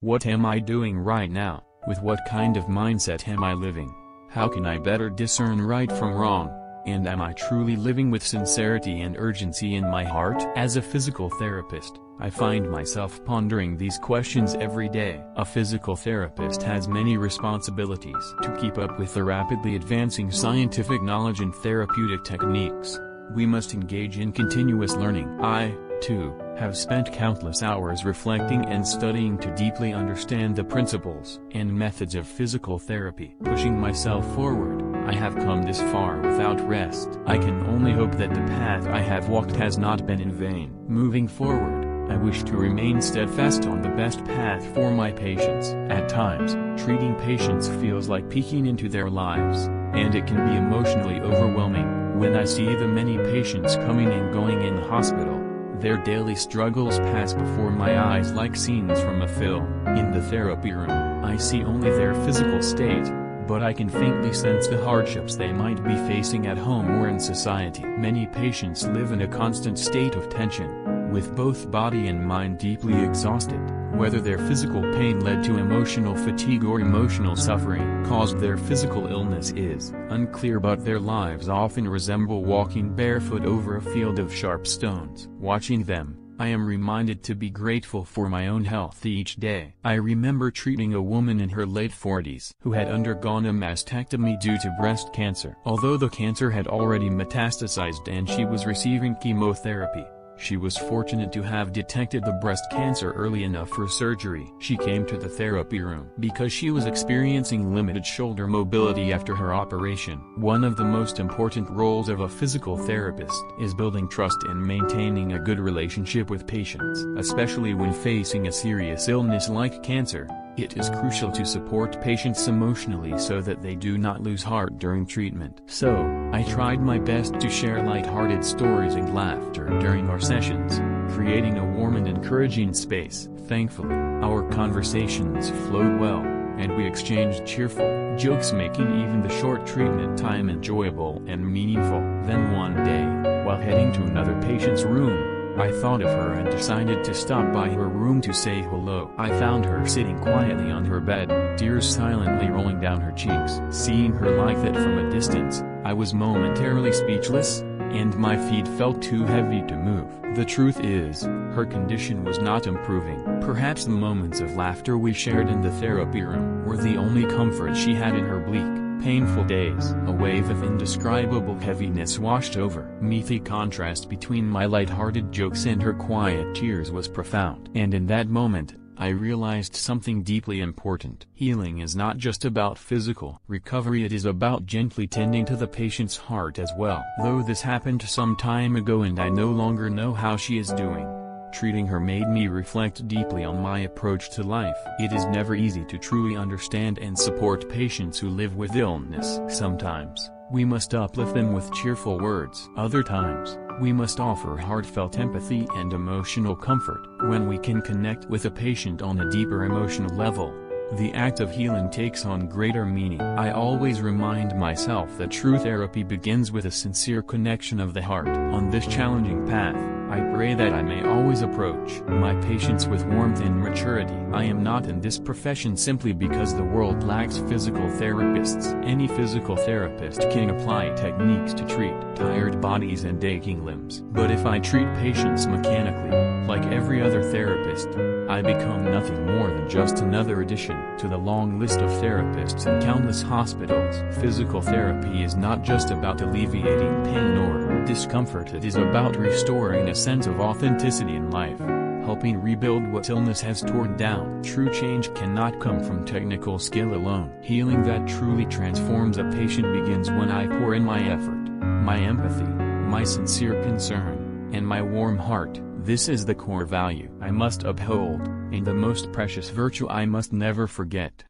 What am I doing right now? With what kind of mindset am I living? How can I better discern right from wrong? And am I truly living with sincerity and urgency in my heart? As a physical therapist, I find myself pondering these questions every day. A physical therapist has many responsibilities to keep up with the rapidly advancing scientific knowledge and therapeutic techniques. We must engage in continuous learning. I, too, have spent countless hours reflecting and studying to deeply understand the principles and methods of physical therapy. Pushing myself forward, I have come this far without rest. I can only hope that the path I have walked has not been in vain. Moving forward, I wish to remain steadfast on the best path for my patients. At times, treating patients feels like peeking into their lives, and it can be emotionally overwhelming. When I see the many patients coming and going in the hospital, their daily struggles pass before my eyes like scenes from a film. In the therapy room, I see only their physical state, but I can faintly sense the hardships they might be facing at home or in society. Many patients live in a constant state of tension, with both body and mind deeply exhausted. Whether their physical pain led to emotional fatigue or emotional suffering caused their physical illness is unclear, but their lives often resemble walking barefoot over a field of sharp stones. Watching them, I am reminded to be grateful for my own health each day. I remember treating a woman in her late 40s who had undergone a mastectomy due to breast cancer. Although the cancer had already metastasized and she was receiving chemotherapy, she was fortunate to have detected the breast cancer early enough for surgery. She came to the therapy room because she was experiencing limited shoulder mobility after her operation. One of the most important roles of a physical therapist is building trust and maintaining a good relationship with patients. Especially when facing a serious illness like cancer, it is crucial to support patients emotionally so that they do not lose heart during treatment. So, I tried my best to share light-hearted stories and laughter during our sessions, creating a warm and encouraging space. Thankfully, our conversations flowed well, and we exchanged cheerful jokes, making even the short treatment time enjoyable and meaningful. Then one day, while heading to another patient's room, I thought of her and decided to stop by her room to say hello. I found her sitting quietly on her bed, tears silently rolling down her cheeks. Seeing her like that from a distance, I was momentarily speechless, and my feet felt too heavy to move. The truth is, her condition was not improving. Perhaps the moments of laughter we shared in the therapy room were the only comfort she had in her bleak, painful days. A wave of indescribable heaviness washed over me. The contrast between my light-hearted jokes and her quiet tears was profound. And in that moment, I realized something deeply important. Healing is not just about physical recovery, it is about gently tending to the patient's heart as well. Though this happened some time ago and I no longer know how she is doing, treating her made me reflect deeply on my approach to life. It is never easy to truly understand and support patients who live with illness. Sometimes, we must uplift them with cheerful words. Other times, we must offer heartfelt empathy and emotional comfort. When we can connect with a patient on a deeper emotional level, the act of healing takes on greater meaning. I always remind myself that true therapy begins with a sincere connection of the heart. On this challenging path, I pray that I may always approach my patients with warmth and maturity. I am not in this profession simply because the world lacks physical therapists. Any physical therapist can apply techniques to treat tired bodies and aching limbs. But if I treat patients mechanically, like every other therapist, I become nothing more than just another addition to the long list of therapists in countless hospitals. Physical therapy is not just about alleviating pain or discomfort, it is about restoring a sense of authenticity in life, helping rebuild what illness has torn down. True change cannot come from technical skill alone. Healing that truly transforms a patient begins when I pour in my effort, my empathy, my sincere concern, and my warm heart. This is the core value I must uphold, and the most precious virtue I must never forget.